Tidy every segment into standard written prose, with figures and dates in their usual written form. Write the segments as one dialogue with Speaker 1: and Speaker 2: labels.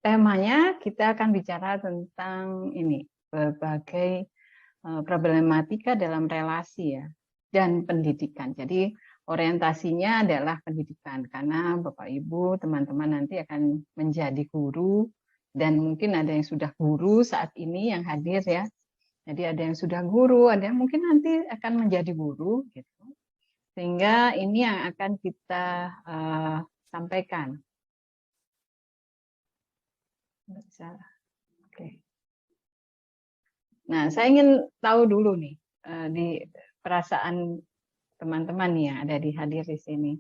Speaker 1: temanya kita akan bicara tentang ini, berbagai problematika dalam relasi ya, dan pendidikan. Jadi orientasinya adalah pendidikan, karena Bapak Ibu, teman-teman nanti akan menjadi guru, dan mungkin ada yang sudah guru saat ini yang hadir ya. Jadi ada yang sudah guru, ada yang mungkin nanti akan menjadi guru gitu. Sehingga ini yang akan kita sampaikan. Oke. Nah, saya ingin tahu dulu nih di perasaan teman-teman nih yang ada di hadir di sini.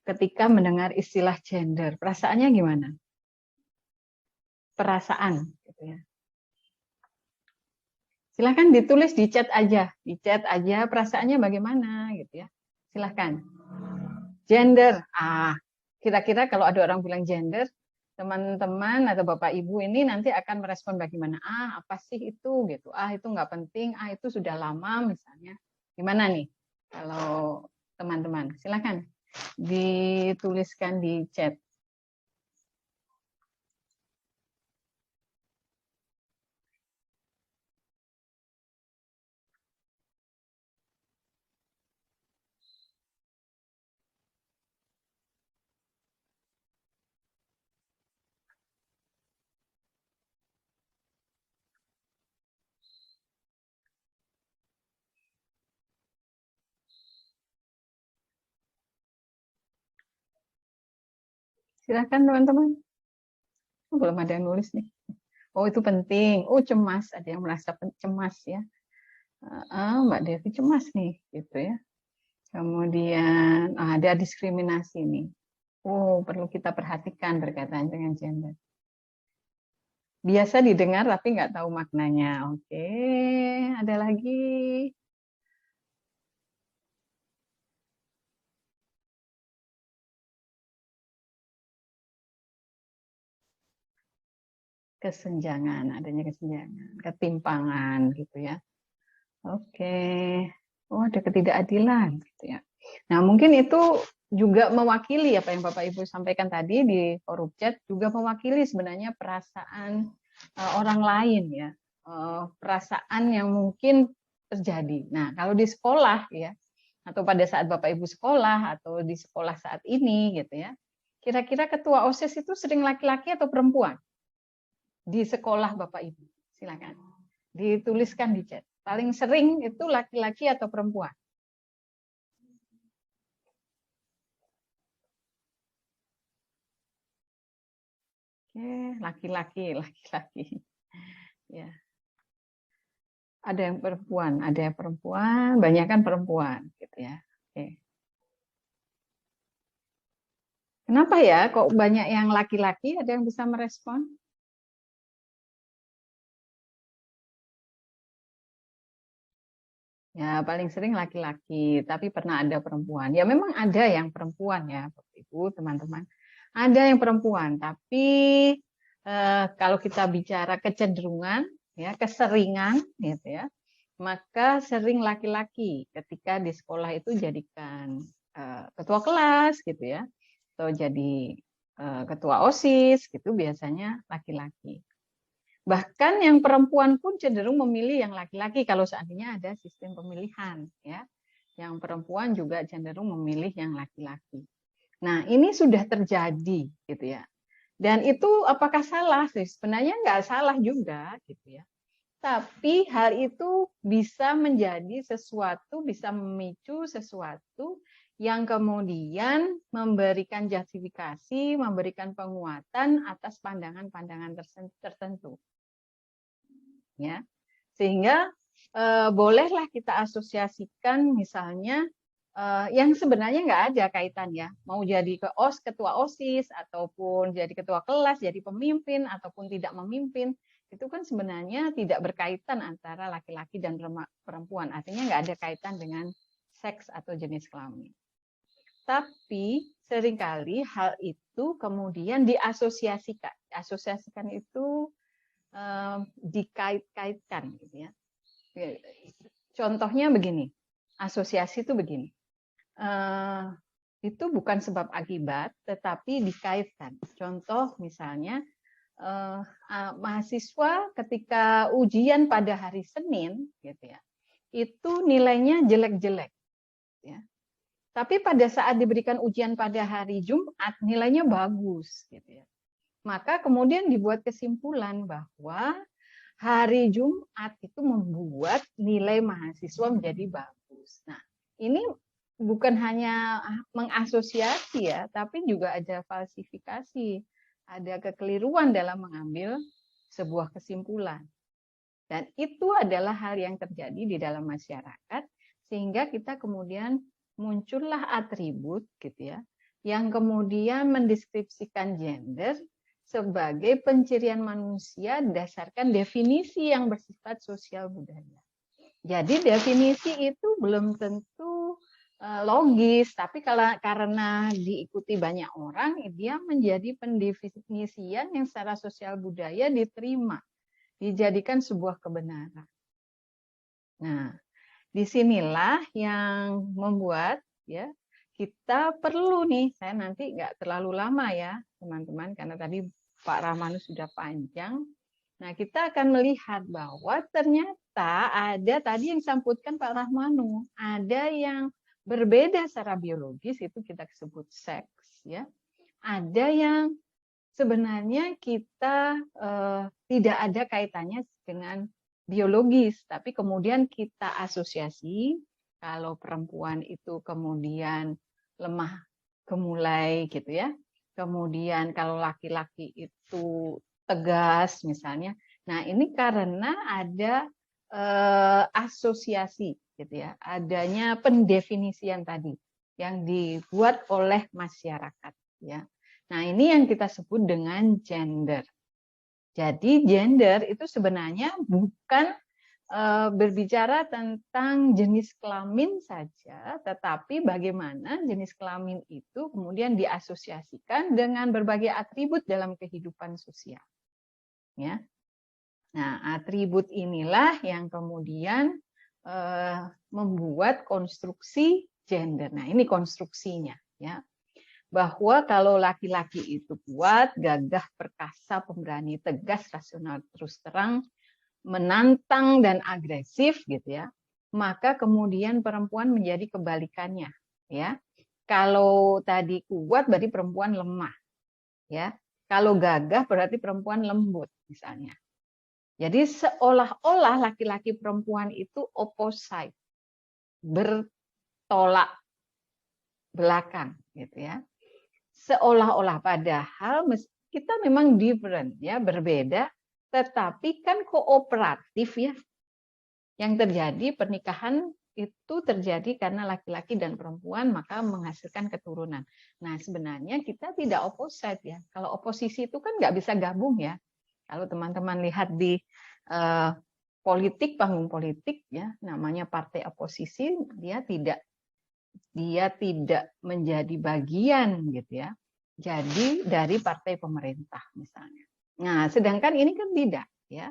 Speaker 1: Ketika mendengar istilah gender, perasaannya gimana? Perasaan, gitu ya. Silahkan ditulis di chat aja perasaannya bagaimana, gitu ya. Silahkan. Gender, kira-kira kalau ada orang bilang gender, teman-teman atau Bapak Ibu ini nanti akan merespon bagaimana? Apa sih itu gitu? Itu nggak penting. Itu sudah lama misalnya. Gimana nih? Kalau teman-teman, silakan dituliskan di chat. Silakan teman-teman. Belum ada yang nulis nih. Itu penting. Cemas. Ada yang merasa cemas ya. Mbak Devi cemas nih, gitu ya. Kemudian ada diskriminasi nih. Perlu kita perhatikan berkaitan dengan gender. Biasa didengar tapi nggak tahu maknanya. Oke, ada lagi. Kesenjangan, adanya kesenjangan, ketimpangan gitu ya. Oke. Ada ketidakadilan gitu ya. Nah, mungkin itu juga mewakili apa yang Bapak Ibu sampaikan tadi di forum chat, juga mewakili sebenarnya perasaan orang lain ya. Perasaan yang mungkin terjadi. Nah, kalau di sekolah ya, atau pada saat Bapak Ibu sekolah atau di sekolah saat ini gitu ya. Kira-kira ketua OSIS itu sering laki-laki atau perempuan? Di sekolah Bapak Ibu. Silakan. Dituliskan di chat. Paling sering itu laki-laki atau perempuan? Laki-laki. Ya. Ada yang perempuan, banyak kan perempuan gitu ya. Oke. Kenapa ya kok banyak yang laki-laki? Ada yang bisa merespon? Ya, paling sering laki-laki, tapi pernah ada perempuan. Ya, memang ada yang perempuan ya, Bapak Ibu, teman-teman. Ada yang perempuan, tapi kalau kita bicara kecenderungan, ya, keseringan, gitu ya, maka sering laki-laki ketika di sekolah itu jadikan ketua kelas, gitu ya, atau jadi ketua OSIS, gitu biasanya laki-laki. Bahkan yang perempuan pun cenderung memilih yang laki-laki kalau seandainya ada sistem pemilihan ya. Yang perempuan juga cenderung memilih yang laki-laki. Nah, ini sudah terjadi gitu ya. Dan itu apakah salah sih? Sebenarnya nggak salah juga gitu ya. Tapi hal itu bisa menjadi sesuatu, bisa memicu sesuatu yang kemudian memberikan justifikasi, memberikan penguatan atas pandangan-pandangan tertentu. Ya, sehingga bolehlah kita asosiasikan misalnya yang sebenarnya nggak ada kaitan ya, mau jadi ketua OSIS ataupun jadi ketua kelas, jadi pemimpin ataupun tidak memimpin, itu kan sebenarnya tidak berkaitan antara laki-laki dan perempuan, artinya nggak ada kaitan dengan seks atau jenis kelamin. Tapi seringkali hal itu kemudian diasosiasikan itu dikait-kaitkan gitu ya. Contohnya begini, asosiasi itu begini, itu bukan sebab akibat tetapi dikaitkan. Contoh misalnya mahasiswa ketika ujian pada hari Senin, gitu ya, itu nilainya jelek-jelek, ya. Tapi pada saat diberikan ujian pada hari Jumat, nilainya bagus, gitu ya. Maka kemudian dibuat kesimpulan bahwa hari Jumat itu membuat nilai mahasiswa menjadi bagus. Nah, ini bukan hanya mengasosiasi ya, tapi juga ada falsifikasi, ada kekeliruan dalam mengambil sebuah kesimpulan. Dan itu adalah hal yang terjadi di dalam masyarakat, sehingga kita kemudian muncullah atribut gitu ya, yang kemudian mendeskripsikan gender sebagai pencirian manusia berdasarkan definisi yang bersifat sosial budaya. Jadi definisi itu belum tentu logis, tapi karena diikuti banyak orang, dia menjadi pendefinisian yang secara sosial budaya diterima, dijadikan sebuah kebenaran. Nah, disinilah yang membuat ya kita perlu nih, saya nanti nggak terlalu lama ya teman-teman, karena tadi Pak Rahmanu sudah panjang. Nah, kita akan melihat bahwa ternyata ada tadi yang disebutkan Pak Rahmanu, ada yang berbeda secara biologis, itu kita sebut seks, ya. Ada yang sebenarnya kita tidak ada kaitannya dengan biologis, tapi kemudian kita asosiasi kalau perempuan itu kemudian lemah gemulai gitu ya. Kemudian kalau laki-laki itu tegas misalnya. Nah, ini karena ada asosiasi gitu ya. Adanya pendefinisian tadi yang dibuat oleh masyarakat ya. Nah, ini yang kita sebut dengan gender. Jadi gender itu sebenarnya bukan berbicara tentang jenis kelamin saja, tetapi bagaimana jenis kelamin itu kemudian diasosiasikan dengan berbagai atribut dalam kehidupan sosial. Ya. Nah, atribut inilah yang kemudian membuat konstruksi gender. Nah, ini konstruksinya, ya. Bahwa kalau laki-laki itu kuat, gagah, perkasa, pemberani, tegas, rasional, terus terang, menantang dan agresif gitu ya, maka kemudian perempuan menjadi kebalikannya ya. Kalau tadi kuat berarti perempuan lemah ya. Kalau gagah berarti perempuan lembut misalnya. Jadi seolah-olah laki-laki perempuan itu opposite, bertolak belakang gitu ya. Seolah-olah, padahal kita memang different ya, berbeda, tetapi kan kooperatif ya. Yang terjadi pernikahan itu terjadi karena laki-laki dan perempuan maka menghasilkan keturunan. Nah, sebenarnya kita tidak opposite ya. Kalau oposisi itu kan nggak bisa gabung ya. Kalau teman-teman lihat di politik, panggung politik ya, namanya partai oposisi, dia tidak menjadi bagian gitu ya. Jadi dari partai pemerintah misalnya. Nah, sedangkan ini kan tidak ya.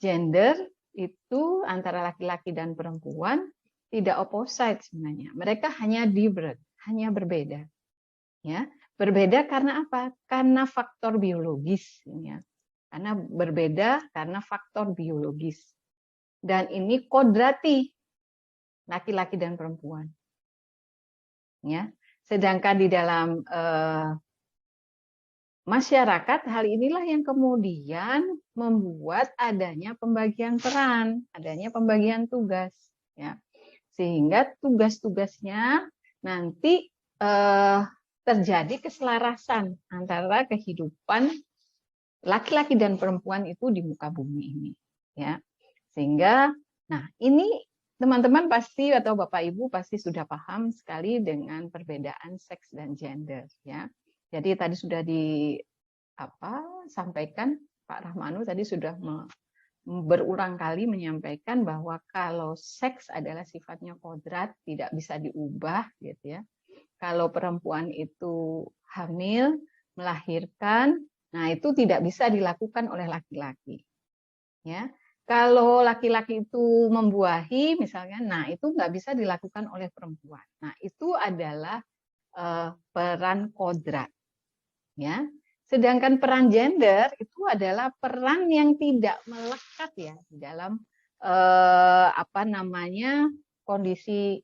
Speaker 1: Gender itu antara laki-laki dan perempuan tidak opposite sebenarnya. Mereka hanya different, hanya berbeda. Ya, berbeda karena apa? Karena faktor biologis ya. Karena berbeda karena faktor biologis. Dan ini kodrati laki-laki dan perempuan. Ya. Sedangkan di dalam masyarakat, hal inilah yang kemudian membuat adanya pembagian peran, adanya pembagian tugas, ya. Sehingga tugas-tugasnya nanti terjadi keselarasan antara kehidupan laki-laki dan perempuan itu di muka bumi ini, ya. Sehingga, nah ini teman-teman pasti atau Bapak Ibu pasti sudah paham sekali dengan perbedaan seks dan gender, ya. Jadi tadi sudah sampaikan Pak Rahmanu tadi sudah berulang kali menyampaikan bahwa kalau seks adalah sifatnya kodrat, tidak bisa diubah gitu ya. Kalau perempuan itu hamil, melahirkan, nah itu tidak bisa dilakukan oleh laki-laki. Ya. Kalau laki-laki itu membuahi misalnya, nah itu nggak bisa dilakukan oleh perempuan. Nah, itu adalah peran kodrat. Ya. Sedangkan peran gender itu adalah peran yang tidak melekat ya di dalam kondisi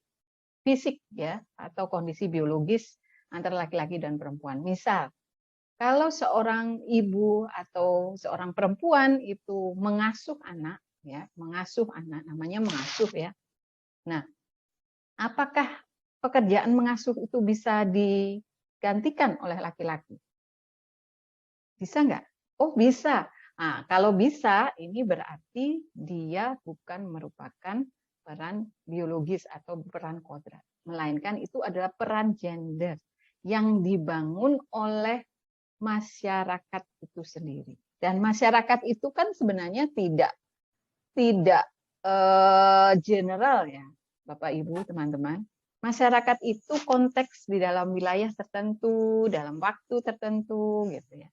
Speaker 1: fisik ya atau kondisi biologis antara laki-laki dan perempuan. Misal, kalau seorang ibu atau seorang perempuan itu mengasuh anak ya, mengasuh anak namanya mengasuh ya. Nah, apakah pekerjaan mengasuh itu bisa digantikan oleh laki-laki? Bisa nggak? Oh bisa. Nah, kalau bisa, ini berarti dia bukan merupakan peran biologis atau peran kodrat. Melainkan itu adalah peran gender yang dibangun oleh masyarakat itu sendiri. Dan masyarakat itu kan sebenarnya tidak general ya, Bapak Ibu, teman-teman. Masyarakat itu konteks di dalam wilayah tertentu, dalam waktu tertentu gitu ya.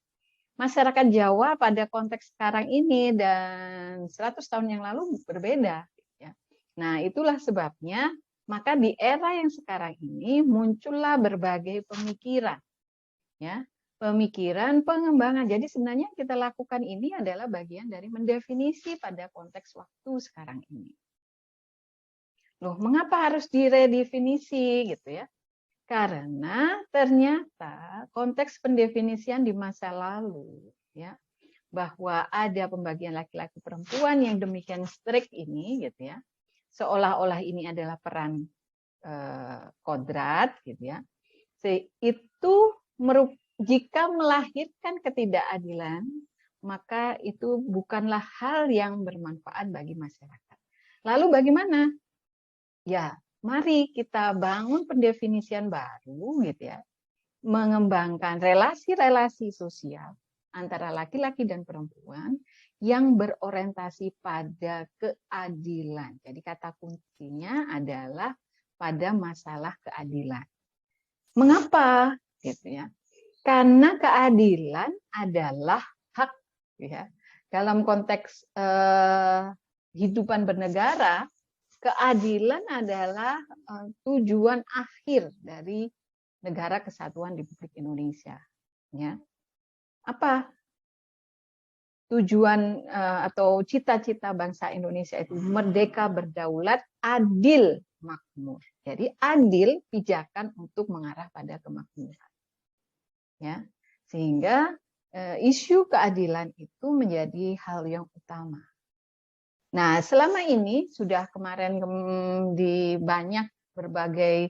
Speaker 1: Masyarakat Jawa pada konteks sekarang ini dan 100 tahun yang lalu berbeda. Ya. Nah, itulah sebabnya maka di era yang sekarang ini muncullah berbagai pemikiran. Ya, pemikiran, pengembangan. Jadi sebenarnya yang kita lakukan ini adalah bagian dari mendefinisi pada konteks waktu sekarang ini. Loh, mengapa harus diredefinisi gitu ya? Karena ternyata konteks pendefinisian di masa lalu ya bahwa ada pembagian laki-laki perempuan yang demikian strict ini gitu ya. Seolah-olah ini adalah peran kodrat gitu ya. Itu jika melahirkan ketidakadilan maka itu bukanlah hal yang bermanfaat bagi masyarakat. Lalu bagaimana? Ya, mari kita bangun pendefinisian baru gitu ya, mengembangkan relasi-relasi sosial antara laki-laki dan perempuan yang berorientasi pada keadilan. Jadi kata kuncinya adalah pada masalah keadilan. Mengapa? Gitu ya. Karena keadilan adalah hak ya. Dalam konteks kehidupan bernegara, keadilan adalah tujuan akhir dari Negara Kesatuan Republik Indonesia. Ya. Apa tujuan atau cita-cita bangsa Indonesia itu? Merdeka, berdaulat, adil, makmur. Jadi adil pijakan untuk mengarah pada kemakmuran. Ya. Sehingga isu keadilan itu menjadi hal yang utama. Nah, selama ini sudah kemarin di banyak berbagai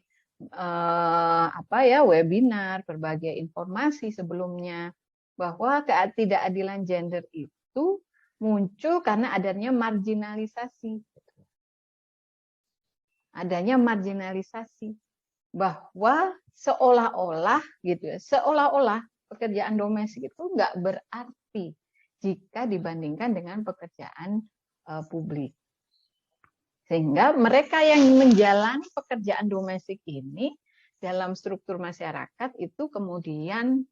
Speaker 1: webinar, berbagai informasi sebelumnya bahwa ketidakadilan gender itu muncul karena adanya marginalisasi. Adanya marginalisasi bahwa seolah-olah gitu ya, seolah-olah pekerjaan domestik itu nggak berarti jika dibandingkan dengan pekerjaan publik. Sehingga mereka yang menjalani pekerjaan domestik ini dalam struktur masyarakat itu kemudian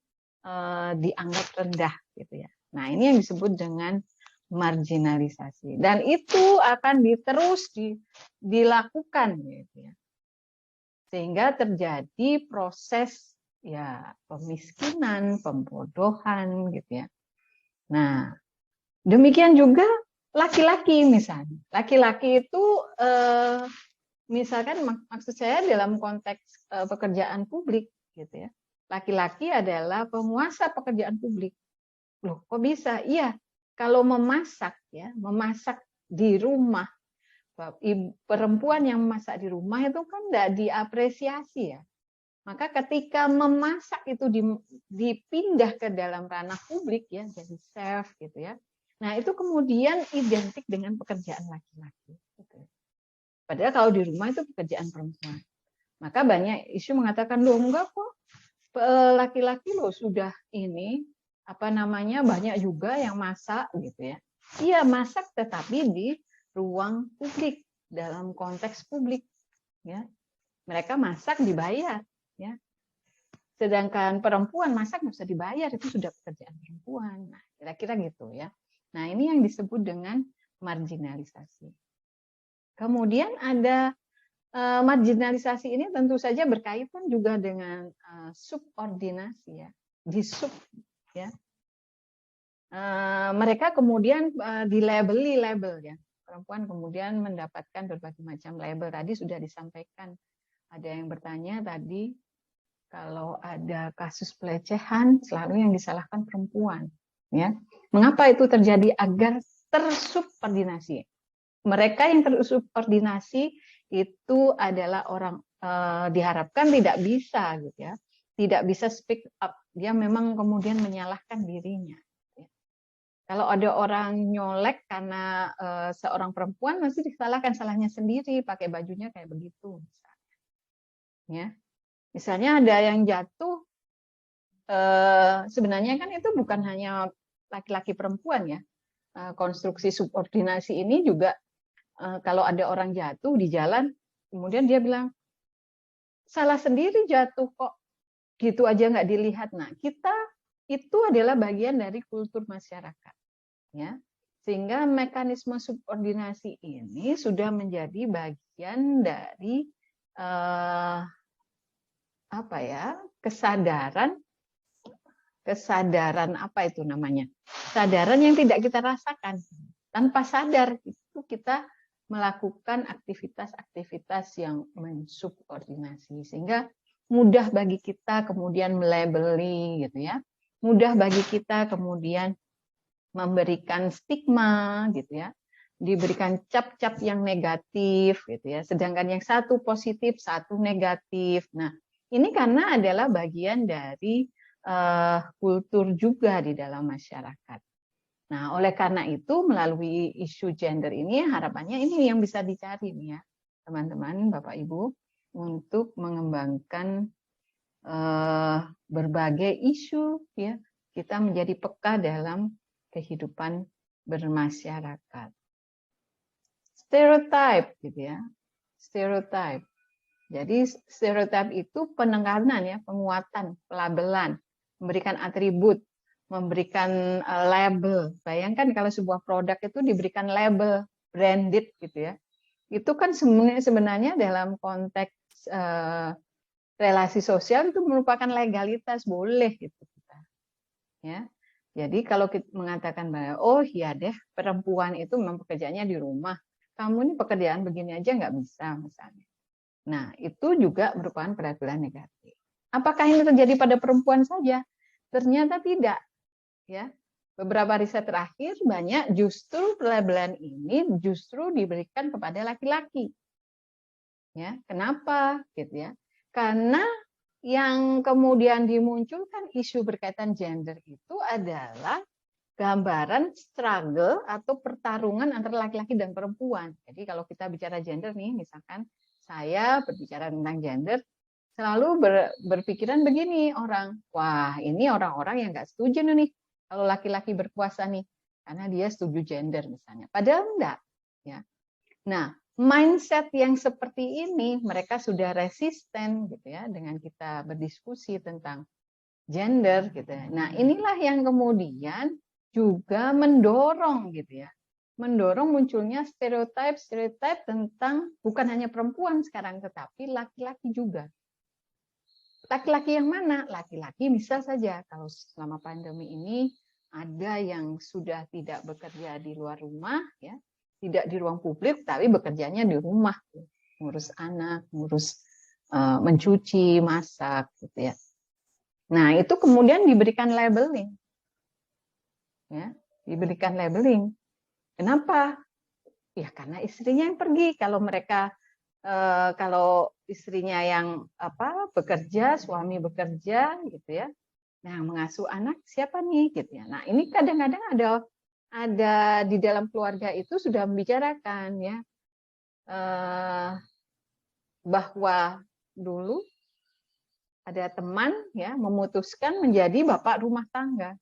Speaker 1: dianggap rendah gitu ya. Nah, ini yang disebut dengan marginalisasi dan itu akan terus dilakukan gitu ya. Sehingga terjadi proses ya pemiskinan, pembodohan gitu ya. Nah, demikian juga laki-laki misalnya. Laki-laki itu misalkan maksud saya dalam konteks pekerjaan publik gitu ya. Laki-laki adalah penguasa pekerjaan publik. Loh, kok bisa? Iya, kalau memasak ya, memasak di rumah. Perempuan yang memasak di rumah itu kan tidak diapresiasi ya. Maka ketika memasak itu dipindah ke dalam ranah publik ya, jadi chef gitu ya. Nah, itu kemudian identik dengan pekerjaan laki-laki. Padahal kalau di rumah itu pekerjaan perempuan. Maka banyak isu mengatakan, loh enggak kok, laki-laki loh sudah ini, banyak juga yang masak gitu ya. Iya, masak tetapi di ruang publik, dalam konteks publik. Ya. Mereka masak dibayar. Ya. Sedangkan perempuan masak nggak usah dibayar, itu sudah pekerjaan perempuan. Nah, kira-kira gitu ya. Nah, ini yang disebut dengan marginalisasi. Kemudian ada marginalisasi ini tentu saja berkaitan juga dengan subordinasi ya. ya. Mereka kemudian dilabeli label ya. Perempuan kemudian mendapatkan berbagai macam label. Tadi sudah disampaikan. Ada yang bertanya tadi, kalau ada kasus pelecehan selalu yang disalahkan perempuan. Ya, mengapa itu terjadi? Agar tersubordinasi. Mereka yang tersubordinasi itu adalah orang diharapkan tidak bisa gitu ya, tidak bisa speak up. Dia memang kemudian menyalahkan dirinya. Kalau ada orang nyolek karena seorang perempuan, masih disalahkan, salahnya sendiri, pakai bajunya kayak begitu. Ya, misalnya ada yang jatuh, sebenarnya kan itu bukan hanya laki-laki perempuan ya. Konstruksi subordinasi ini juga kalau ada orang jatuh di jalan, kemudian dia bilang salah sendiri jatuh kok, gitu aja nggak dilihat. Nah, kita itu adalah bagian dari kultur masyarakat, ya. Sehingga mekanisme subordinasi ini sudah menjadi bagian dari apa ya, kesadaran apa itu namanya, kesadaran yang tidak kita rasakan. Tanpa sadar itu kita melakukan aktivitas-aktivitas yang mensubordinasi, sehingga mudah bagi kita kemudian melabeli gitu ya, mudah bagi kita kemudian memberikan stigma gitu ya, diberikan cap-cap yang negatif gitu ya, sedangkan yang satu positif, satu negatif. Nah, ini karena adalah bagian dari kultur juga di dalam masyarakat. Nah, oleh karena itu melalui isu gender ini harapannya ini yang bisa dicari nih ya, teman-teman, Bapak Ibu, untuk mengembangkan berbagai isu ya, kita menjadi peka dalam kehidupan bermasyarakat. Stereotype gitu ya. Stereotype. Jadi stereotype itu penekanan ya, penguatan, pelabelan, memberikan atribut, memberikan label. Bayangkan kalau sebuah produk itu diberikan label branded gitu ya. Itu kan sebenarnya dalam konteks relasi sosial itu merupakan legalitas, boleh gitu kita. Ya. Jadi kalau kita mengatakan bahwa oh iya deh, perempuan itu memang pekerjaannya di rumah. Kamu ini pekerjaan begini aja nggak bisa misalnya. Nah, itu juga merupakan pelabelan negatif. Apakah ini terjadi pada perempuan saja? Ternyata tidak. Ya, beberapa riset terakhir banyak justru pelabelan ini justru diberikan kepada laki-laki. Ya, kenapa? Gitu ya. Karena yang kemudian dimunculkan isu berkaitan gender itu adalah gambaran struggle atau pertarungan antara laki-laki dan perempuan. Jadi kalau kita bicara gender nih, misalkan saya berbicara tentang gender, selalu berpikiran begini orang, wah ini orang-orang yang nggak setuju nih kalau laki-laki berkuasa nih, karena dia setuju gender misalnya. Padahal enggak. Ya. Nah, mindset yang seperti ini mereka sudah resisten gitu ya dengan kita berdiskusi tentang gender gitu ya. Nah, inilah yang kemudian juga mendorong gitu ya. Mendorong munculnya stereotip tentang bukan hanya perempuan sekarang tetapi laki-laki juga. Laki-laki yang mana? Laki-laki bisa saja kalau selama pandemi ini ada yang sudah tidak bekerja di luar rumah ya, tidak di ruang publik tapi bekerjanya di rumah, ngurus anak, ngurus mencuci, masak gitu ya. Nah, itu kemudian diberikan labeling. Ya, diberikan labeling. Kenapa? Ya karena istrinya yang pergi. Kalau mereka kalau istrinya yang bekerja, suami bekerja gitu ya. Nah, mengasuh anak siapa nih gitu ya. Nah, ini kadang-kadang ada di dalam keluarga itu sudah membicarakan ya bahwa dulu ada teman ya memutuskan menjadi bapak rumah tangga.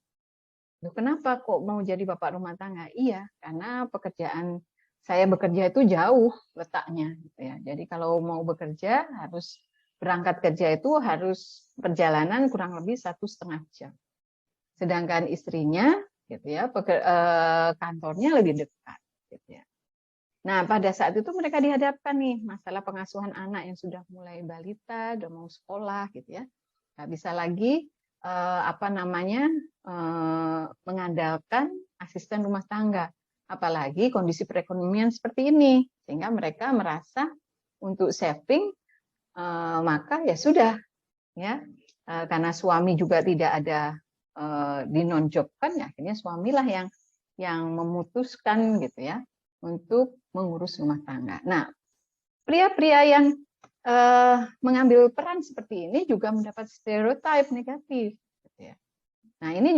Speaker 1: Loh, kenapa kok mau jadi bapak rumah tangga? Iya, karena pekerjaan saya bekerja itu jauh letaknya gitu ya. Jadi kalau mau bekerja harus berangkat kerja itu harus perjalanan kurang lebih 1,5 jam. Sedangkan istrinya gitu ya, kantornya lebih dekat gitu ya. Nah, pada saat itu mereka dihadapkan nih masalah pengasuhan anak yang sudah mulai balita, udah mau sekolah gitu ya. Nggak bisa lagi apa namanya mengandalkan asisten rumah tangga, apalagi kondisi perekonomian seperti ini, sehingga mereka merasa untuk saving maka ya sudah, ya karena suami juga tidak ada dinonjobkan, ya akhirnya suamilah yang memutuskan gitu ya untuk mengurus rumah tangga. Nah, pria-pria yang mengambil peran seperti ini juga mendapat stereotip negatif. Gitu ya. Nah, ini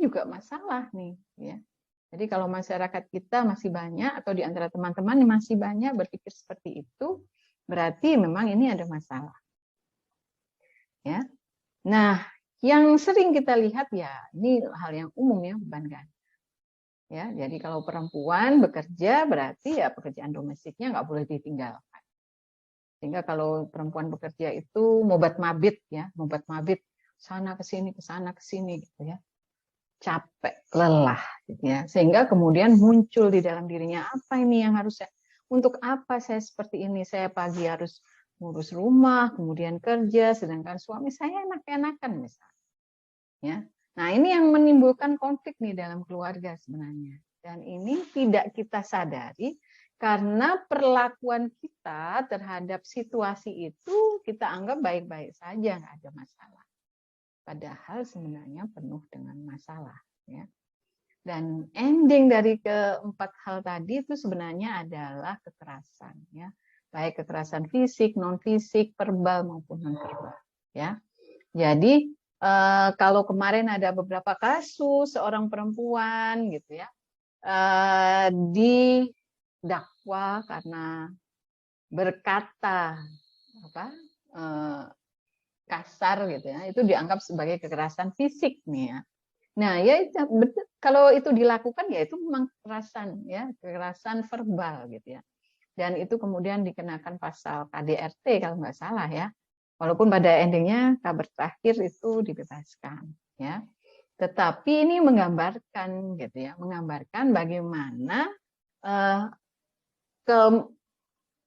Speaker 1: juga masalah nih. Ya. Jadi kalau masyarakat kita masih banyak atau di antara teman-teman masih banyak berpikir seperti itu, berarti memang ini ada masalah. Ya. Nah, yang sering kita lihat ya ini hal yang umum ya, beban ganda. Ya, jadi kalau perempuan bekerja berarti ya pekerjaan domestiknya nggak boleh ditinggalkan. Sehingga kalau perempuan bekerja itu mobat-mabit ya, mobat-mabit sana ke sini gitu ya. Capek, lelah gitu ya. Sehingga kemudian muncul di dalam dirinya, apa ini yang harus untuk apa saya seperti ini? Saya pagi harus ngurus rumah, kemudian kerja, sedangkan suami saya enak-enakan misalnya. Ya. Nah, ini yang menimbulkan konflik nih dalam keluarga sebenarnya. Dan ini tidak kita sadari karena perlakuan kita terhadap situasi itu kita anggap baik-baik saja, nggak ada masalah. Padahal sebenarnya penuh dengan masalah. Ya. Dan ending dari keempat hal tadi itu sebenarnya adalah kekerasan. Ya. Baik kekerasan fisik, non-fisik, verbal maupun non-verbal. Ya. Jadi kalau kemarin ada beberapa kasus seorang perempuan gitu ya didakwa karena berkata kasar gitu ya, itu dianggap sebagai kekerasan fisik nih ya. Nah ya kalau itu dilakukan ya itu memang kekerasan ya, kekerasan verbal gitu ya. Dan itu kemudian dikenakan pasal KDRT kalau nggak salah ya. Walaupun pada endingnya kabar terakhir itu dibebaskan ya. Tetapi ini menggambarkan gitu ya, menggambarkan bagaimana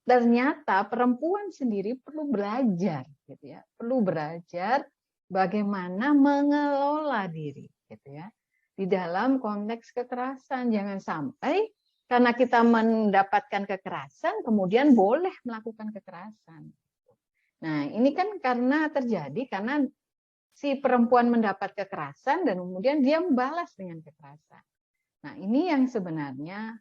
Speaker 1: ternyata perempuan sendiri perlu belajar gitu ya, perlu belajar bagaimana mengelola diri gitu ya di dalam konteks kekerasan. Jangan sampai karena kita mendapatkan kekerasan kemudian boleh melakukan kekerasan. Nah, ini kan karena terjadi karena si perempuan mendapat kekerasan dan kemudian dia membalas dengan kekerasan. Nah, ini yang sebenarnya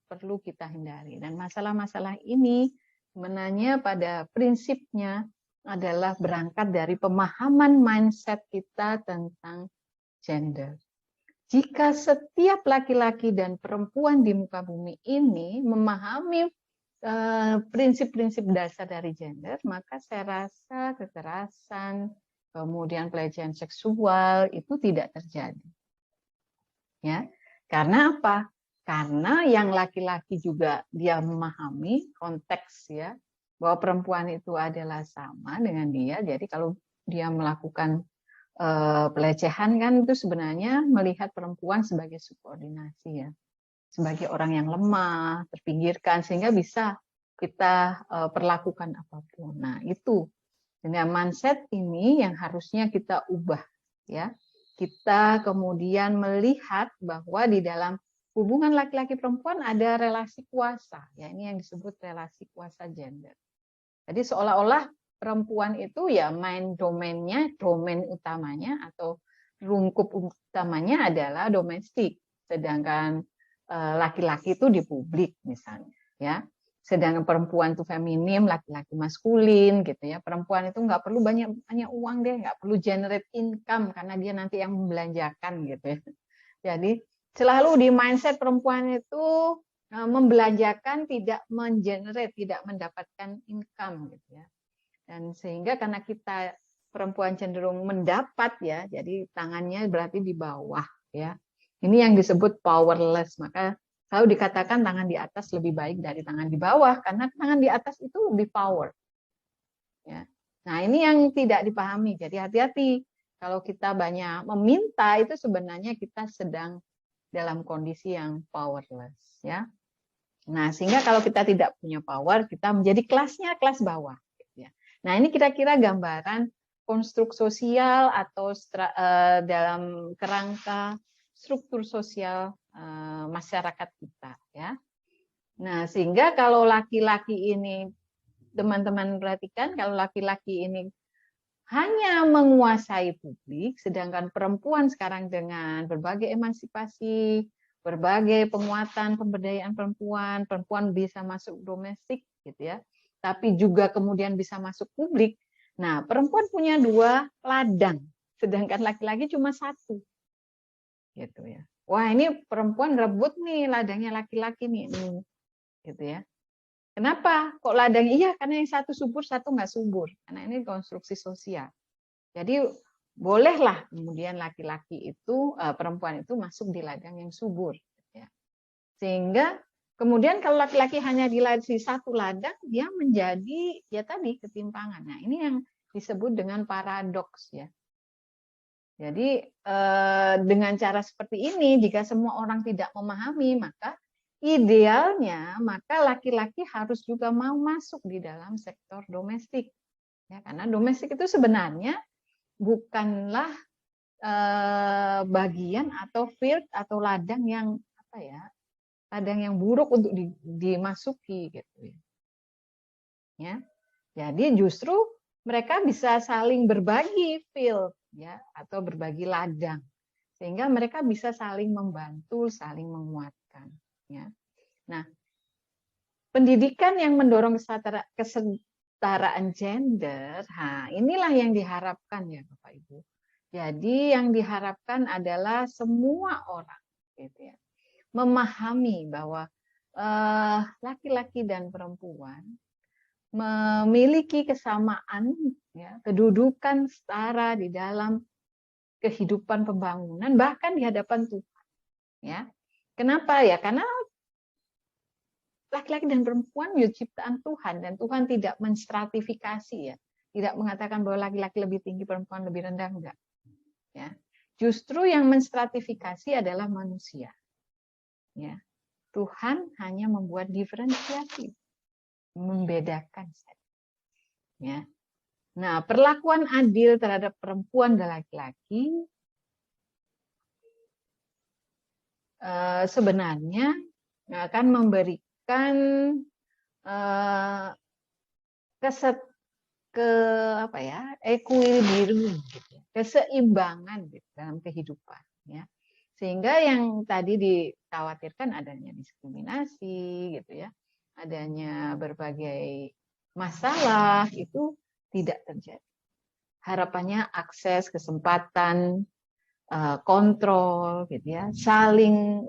Speaker 1: perlu kita hindari. Dan masalah-masalah ini sebenarnya pada prinsipnya adalah berangkat dari pemahaman mindset kita tentang gender. Jika setiap laki-laki dan perempuan di muka bumi ini memahami prinsip-prinsip dasar dari gender, maka saya rasa kekerasan, kemudian pelecehan seksual itu tidak terjadi. Ya, karena apa? Karena yang laki-laki juga dia memahami konteks ya bahwa perempuan itu adalah sama dengan dia. Jadi kalau dia melakukan pelecehan kan itu sebenarnya melihat perempuan sebagai subordinasi ya, sebagai orang yang lemah, terpinggirkan, sehingga bisa kita perlakukan apapun. Nah, itu dengan mindset ini yang harusnya kita ubah ya. Kita kemudian melihat bahwa di dalam hubungan laki-laki perempuan ada relasi kuasa, ya ini yang disebut relasi kuasa gender. Jadi seolah-olah perempuan itu ya main domain utamanya atau lingkup utamanya adalah domestik, sedangkan laki-laki itu di publik misalnya, ya. Sedangkan perempuan itu feminim, laki-laki maskulin, gitu ya. Perempuan itu nggak perlu banyak uang deh, nggak perlu generate income karena dia nanti yang membelanjakan, gitu ya. Jadi selalu di mindset perempuan itu membelanjakan, tidak mengenerate, tidak mendapatkan income, gitu ya. Dan sehingga karena kita perempuan cenderung mendapat ya, jadi tangannya berarti di bawah ya. Ini yang disebut powerless. Maka kalau dikatakan tangan di atas lebih baik dari tangan di bawah karena tangan di atas itu lebih power. Ya. Nah, ini yang tidak dipahami. Jadi hati-hati kalau kita banyak meminta itu sebenarnya kita sedang dalam kondisi yang powerless ya. Nah, sehingga kalau kita tidak punya power, kita menjadi kelasnya kelas bawah. Nah, ini kira-kira gambaran konstruk sosial atau dalam kerangka struktur sosial masyarakat kita, ya. Nah, sehingga kalau laki-laki ini, teman-teman perhatikan, kalau laki-laki ini hanya menguasai publik, sedangkan perempuan sekarang dengan berbagai emansipasi, berbagai penguatan pemberdayaan perempuan, perempuan bisa masuk domestik, gitu ya, tapi juga kemudian bisa masuk publik. Nah, perempuan punya 2 ladang, sedangkan laki-laki cuma 1, gitu ya. Wah, ini perempuan rebut nih ladangnya laki-laki nih, gitu ya. Kenapa? Kok ladang? Iya, karena yang satu subur, satu nggak subur. Karena ini konstruksi sosial. Jadi bolehlah kemudian laki-laki itu, perempuan itu masuk di ladang yang subur. Ya. Sehingga kemudian kalau laki-laki hanya di satu ladang, dia menjadi ya tadi ketimpangan. Nah, ini yang disebut dengan paradoks, ya. Jadi dengan cara seperti ini, jika semua orang tidak memahami, maka idealnya maka laki-laki harus juga mau masuk di dalam sektor domestik, ya, karena domestik itu sebenarnya bukanlah bagian atau field atau ladang yang apa ya, ladang yang buruk untuk dimasuki, gitu ya. Jadi justru mereka bisa saling berbagi field, ya, atau berbagi ladang, sehingga mereka bisa saling membantu, saling menguatkan. Ya. Nah, pendidikan yang mendorong kesetaraan gender, inilah yang diharapkan, ya Bapak Ibu. Jadi yang diharapkan adalah semua orang, gitu ya, memahami bahwa laki-laki dan perempuan memiliki kesamaan, ya, kedudukan setara di dalam kehidupan pembangunan, bahkan di hadapan Tuhan. Ya, kenapa ya? Karena laki-laki dan perempuan ya ciptaan Tuhan, dan Tuhan tidak menstratifikasi, ya, tidak mengatakan bahwa laki-laki lebih tinggi, perempuan lebih rendah, enggak. Ya, justru yang menstratifikasi adalah manusia. Ya, Tuhan hanya membuat diferensiasi, membedakan saja. Ya. Nah, perlakuan adil terhadap perempuan dan laki-laki sebenarnya akan memberikan equilibrium, gitu, keseimbangan gitu, dalam kehidupan, ya. Sehingga yang tadi dikhawatirkan adanya diskriminasi, gitu ya, adanya berbagai masalah itu tidak terjadi. Harapannya akses, kesempatan, kontrol, gitu ya, saling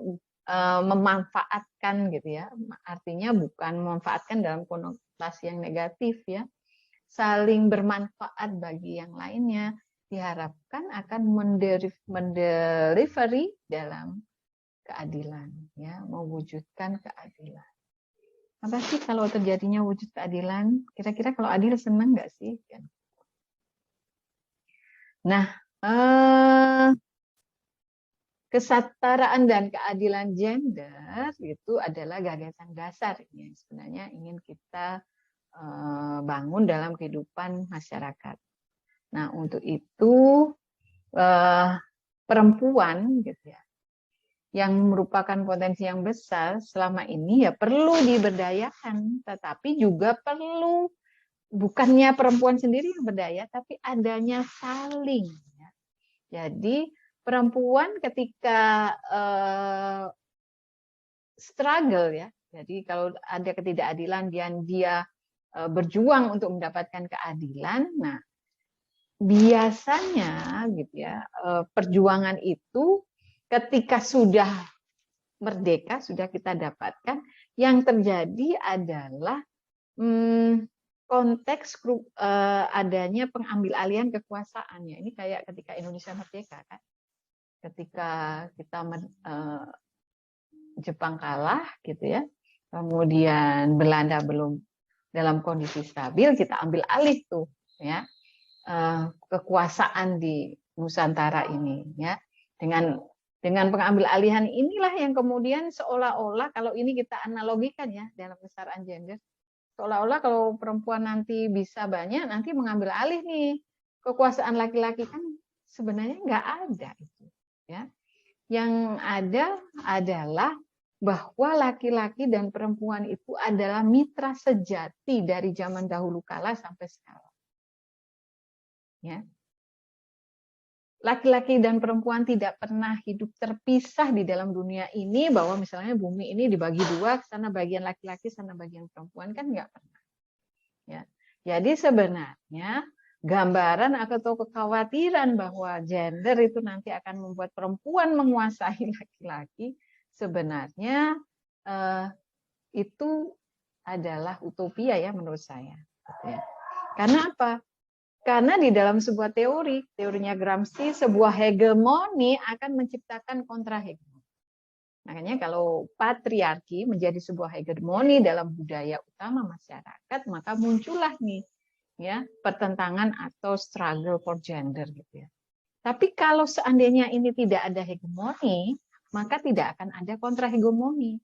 Speaker 1: memanfaatkan, gitu ya. Artinya bukan memanfaatkan dalam konotasi yang negatif, ya. Saling bermanfaat bagi yang lainnya, diharapkan akan mendelivery dalam keadilan, ya, mewujudkan keadilan. Apa sih kalau terjadinya wujud keadilan? Kira-kira kalau adil senang nggak sih? Nah, kesetaraan dan keadilan gender itu adalah gagasan dasar yang sebenarnya ingin kita bangun dalam kehidupan masyarakat. Nah, untuk itu perempuan, gitu ya, yang merupakan potensi yang besar selama ini ya perlu diberdayakan, tetapi juga perlu bukannya perempuan sendiri yang berdaya, tapi adanya saling. Ya. Jadi perempuan ketika struggle, ya, jadi kalau ada ketidakadilan dan dia berjuang untuk mendapatkan keadilan, nah biasanya, gitu ya, perjuangan itu ketika sudah merdeka, sudah kita dapatkan, yang terjadi adalah konteks adanya pengambil alihan kekuasaannya. Ini kayak ketika Indonesia merdeka, kan? Ketika kita Jepang kalah, gitu ya, kemudian Belanda belum dalam kondisi stabil, kita ambil alih tuh, ya, kekuasaan di Nusantara ini, ya, dengan pengambil alihan inilah yang kemudian seolah-olah, kalau ini kita analogikan, ya, dalam kesetaraan gender, seolah-olah kalau perempuan nanti bisa banyak, nanti mengambil alih nih kekuasaan laki-laki kan sebenarnya nggak ada itu, ya. Yang ada adalah bahwa laki-laki dan perempuan itu adalah mitra sejati dari zaman dahulu kala sampai sekarang. Ya. Laki-laki dan perempuan tidak pernah hidup terpisah di dalam dunia ini, bahwa misalnya bumi ini dibagi dua, sana bagian laki-laki, sana bagian perempuan, kan nggak pernah. Ya. Jadi sebenarnya gambaran atau kekhawatiran bahwa gender itu nanti akan membuat perempuan menguasai laki-laki, sebenarnya itu adalah utopia ya menurut saya. Ya. Karena apa? Karena di dalam sebuah teorinya Gramsci, sebuah hegemoni akan menciptakan kontrahegemoni. Makanya kalau patriarki menjadi sebuah hegemoni dalam budaya utama masyarakat, maka muncullah nih ya pertentangan atau struggle for gender gitu ya. Tapi kalau seandainya ini tidak ada hegemoni, maka tidak akan ada kontrahegemoni.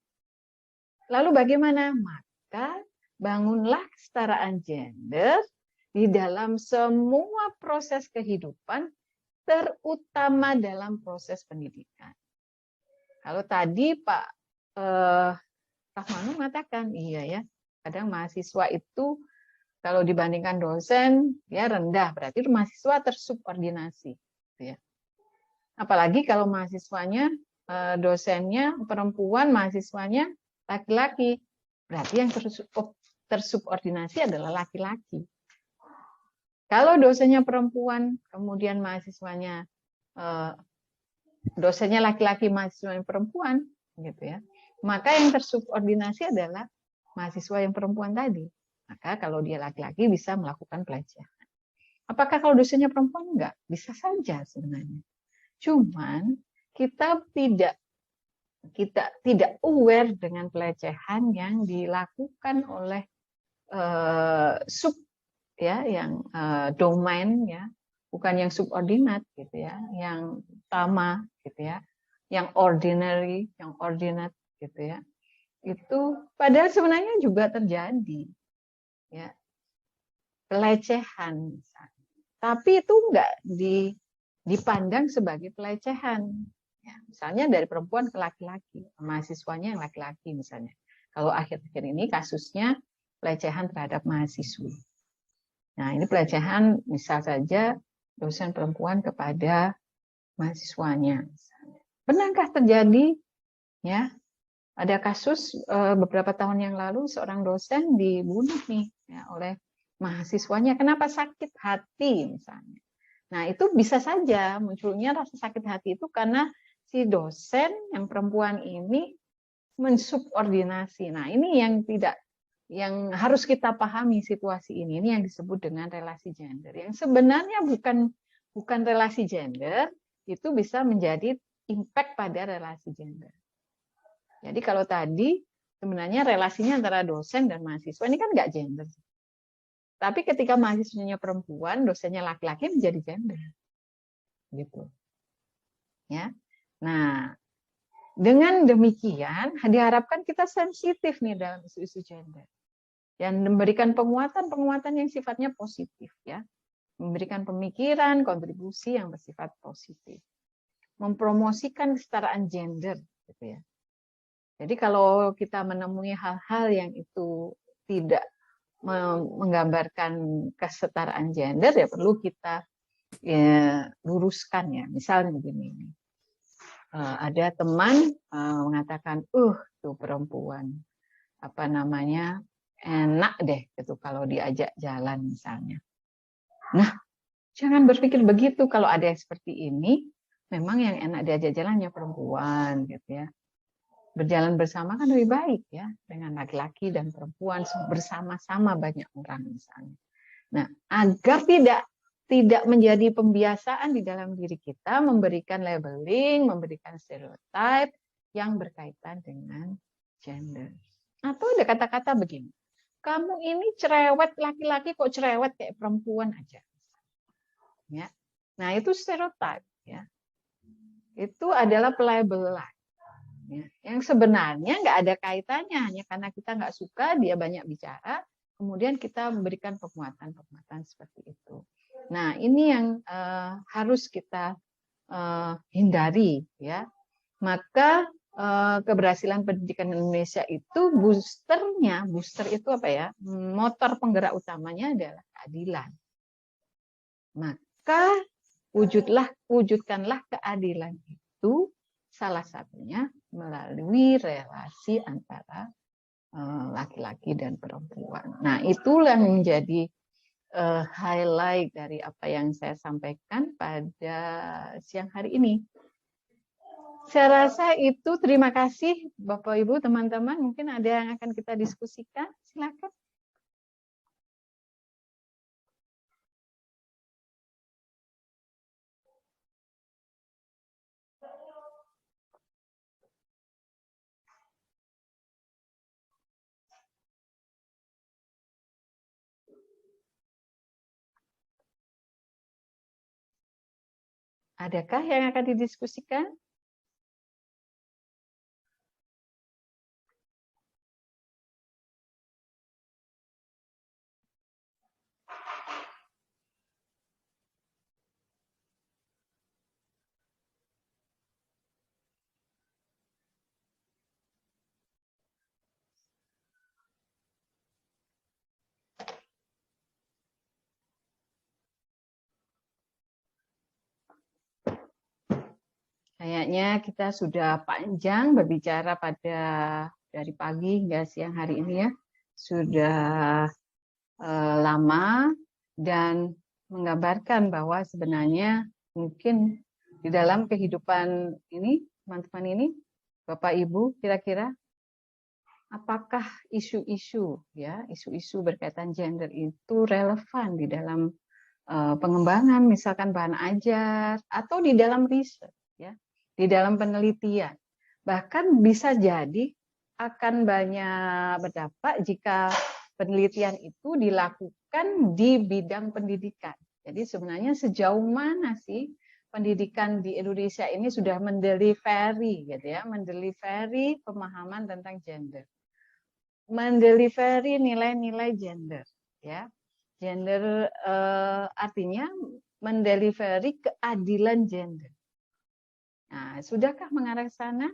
Speaker 1: Lalu bagaimana? Maka bangunlah kesetaraan gender di dalam semua proses kehidupan, terutama dalam proses pendidikan. Kalau tadi Pak Rahmanu mengatakan, iya ya, kadang mahasiswa itu kalau dibandingkan dosen ya rendah, berarti mahasiswa tersubordinasi. Ya. Apalagi kalau mahasiswanya, dosennya perempuan, mahasiswanya laki-laki, berarti yang tersubordinasi adalah laki-laki. Kalau dosennya perempuan, kemudian mahasiswanya dosennya laki-laki, mahasiswanya perempuan, gitu ya. Maka yang tersubordinasi adalah mahasiswa yang perempuan tadi. Maka kalau dia laki-laki bisa melakukan pelecehan. Apakah kalau dosennya perempuan? Enggak, bisa saja sebenarnya. Cuman kita tidak aware dengan pelecehan yang dilakukan oleh ya yang domain ya, bukan yang subordinat gitu ya, yang utama gitu ya, yang ordinary, yang ordinate gitu ya. Itu padahal sebenarnya juga terjadi ya pelecehan misalnya. Tapi itu enggak dipandang sebagai pelecehan. Ya, misalnya dari perempuan ke laki-laki, mahasiswanya yang laki-laki misalnya. Kalau akhir-akhir ini kasusnya pelecehan terhadap mahasiswi. Nah, ini pelecehan misal saja dosen perempuan kepada mahasiswanya. Pernahkah terjadi? Ya, ada kasus beberapa tahun yang lalu seorang dosen dibunuh nih ya, oleh mahasiswanya. Kenapa? Sakit hati misalnya. Nah, itu bisa saja munculnya rasa sakit hati itu karena si dosen yang perempuan ini mensubordinasi. Nah, ini yang harus kita pahami situasi ini yang disebut dengan relasi gender. Yang sebenarnya bukan relasi gender, itu bisa menjadi impact pada relasi gender. Jadi kalau tadi sebenarnya relasinya antara dosen dan mahasiswa ini kan nggak gender. Tapi ketika mahasiswanya perempuan, dosennya laki-laki menjadi gender. Gitu. Ya. Nah, dengan demikian diharapkan kita sensitif nih dalam isu-isu gender. Dan memberikan penguatan yang sifatnya positif ya, memberikan pemikiran kontribusi yang bersifat positif, mempromosikan kesetaraan gender gitu ya. Jadi kalau kita menemui hal-hal yang itu tidak menggambarkan kesetaraan gender ya perlu kita luruskan ya. Misalnya begini, ada teman mengatakan, tuh perempuan apa namanya enak deh gitu kalau diajak jalan misalnya. Nah, jangan berpikir begitu. Kalau ada yang seperti ini, memang yang enak diajak jalannya perempuan gitu ya. Berjalan bersama kan lebih baik ya dengan laki-laki dan perempuan bersama-sama banyak orang misalnya. Nah, agar tidak menjadi pembiasaan di dalam diri kita memberikan labeling, memberikan stereotip yang berkaitan dengan gender. Atau ada kata-kata begini, kamu ini cerewet, laki-laki kok cerewet kayak perempuan aja. Ya. Nah, itu stereotip ya. Itu adalah pelabelan. Ya. Yang sebenarnya nggak ada kaitannya, hanya karena kita nggak suka dia banyak bicara, kemudian kita memberikan penguatan seperti itu. Nah, ini yang harus kita hindari, ya. Maka keberhasilan pendidikan Indonesia itu booster itu apa ya? Motor penggerak utamanya adalah keadilan. Maka wujudkanlah keadilan itu salah satunya melalui relasi antara laki-laki dan perempuan. Nah, itulah yang menjadi highlight dari apa yang saya sampaikan pada siang hari ini. Saya rasa itu. Terima kasih Bapak Ibu, teman-teman. Mungkin ada yang akan kita diskusikan. Silakan. Adakah yang akan didiskusikan? Kayaknya kita sudah panjang berbicara pada dari pagi hingga siang hari ini ya. Sudah lama dan menggambarkan bahwa sebenarnya mungkin di dalam kehidupan ini, teman-teman ini, Bapak Ibu, kira-kira apakah isu-isu berkaitan gender itu relevan di dalam pengembangan misalkan bahan ajar atau di dalam riset, ya, di dalam penelitian. Bahkan bisa jadi akan banyak berdampak jika penelitian itu dilakukan di bidang pendidikan. Jadi sebenarnya sejauh mana sih pendidikan di Indonesia ini sudah mendelivery, gitu ya, mendelivery pemahaman tentang gender, mendelivery nilai-nilai gender, ya. Gender artinya mendelivery keadilan gender. Nah, sudahkah mengarah ke sana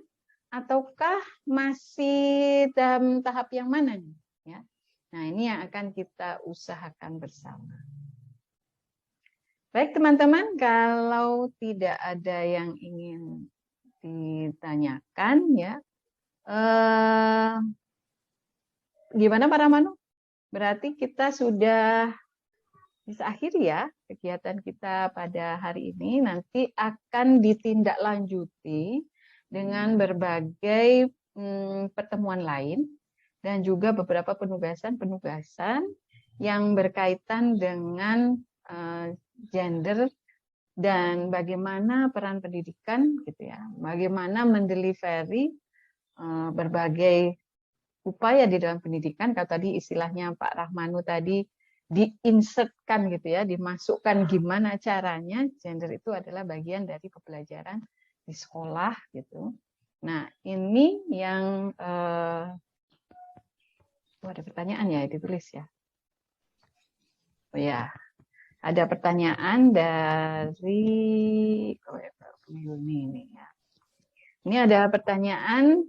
Speaker 1: ataukah masih dalam tahap yang mana nih? Ya. Nah, ini yang akan kita usahakan bersama. Baik teman-teman, kalau tidak ada yang ingin ditanyakan, ya, gimana Pak Ramano? Berarti kita sudah bisa akhiri ya kegiatan kita pada hari ini. Nanti akan ditindaklanjuti dengan berbagai pertemuan lain dan juga beberapa penugasan-penugasan yang berkaitan dengan gender dan bagaimana peran pendidikan, gitu ya, bagaimana mendelivery berbagai upaya di dalam pendidikan. Kalau tadi istilahnya Pak Rahmanu tadi diinsertkan, gitu ya, dimasukkan gimana caranya gender itu adalah bagian dari pembelajaran di sekolah, gitu. Nah, ini yang ada pertanyaan ya, ditulis ya. Oh ya, ada pertanyaan dari Yuni ini ya. Ini ada pertanyaan,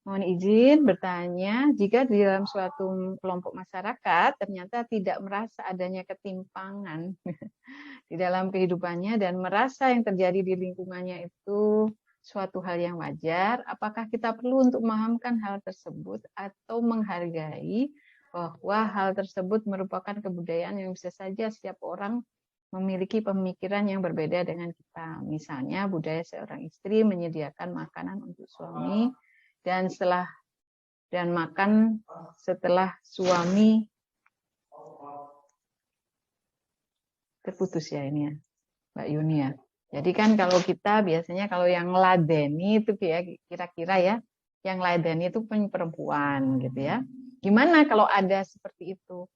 Speaker 1: mohon izin bertanya, jika di dalam suatu kelompok masyarakat ternyata tidak merasa adanya ketimpangan di dalam kehidupannya dan merasa yang terjadi di lingkungannya itu suatu hal yang wajar, apakah kita perlu untuk memahamkan hal tersebut atau menghargai bahwa hal tersebut merupakan kebudayaan yang bisa saja setiap orang memiliki pemikiran yang berbeda dengan kita. Misalnya budaya seorang istri menyediakan makanan untuk suami dan makan setelah suami terputus ya ini ya, Mbak Yuni ya. Jadi kan kalau kita biasanya kalau yang ladeni itu ya kira-kira ya, yang ladeni itu perempuan gitu ya. Gimana kalau ada seperti itu?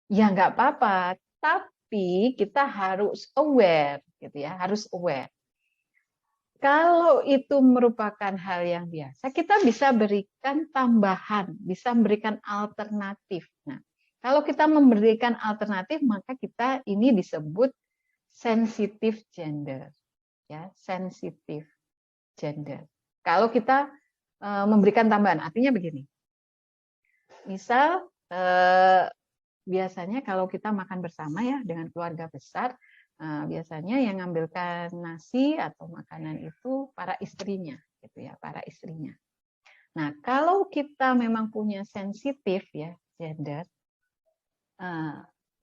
Speaker 1: Ya nggak apa-apa, tapi kita harus aware gitu ya, harus aware. Kalau itu merupakan hal yang biasa, kita bisa berikan tambahan, bisa memberikan alternatif. Nah, Kalau kita memberikan alternatif, maka kita ini disebut sensitive gender, ya, sensitive gender. Kalau kita memberikan tambahan, artinya begini. Misal biasanya kalau kita makan bersama ya dengan keluarga besar, biasanya yang ngambilkan nasi atau makanan itu para istrinya, gitu ya, para istrinya. Nah, kalau kita memang punya sensitif ya gender,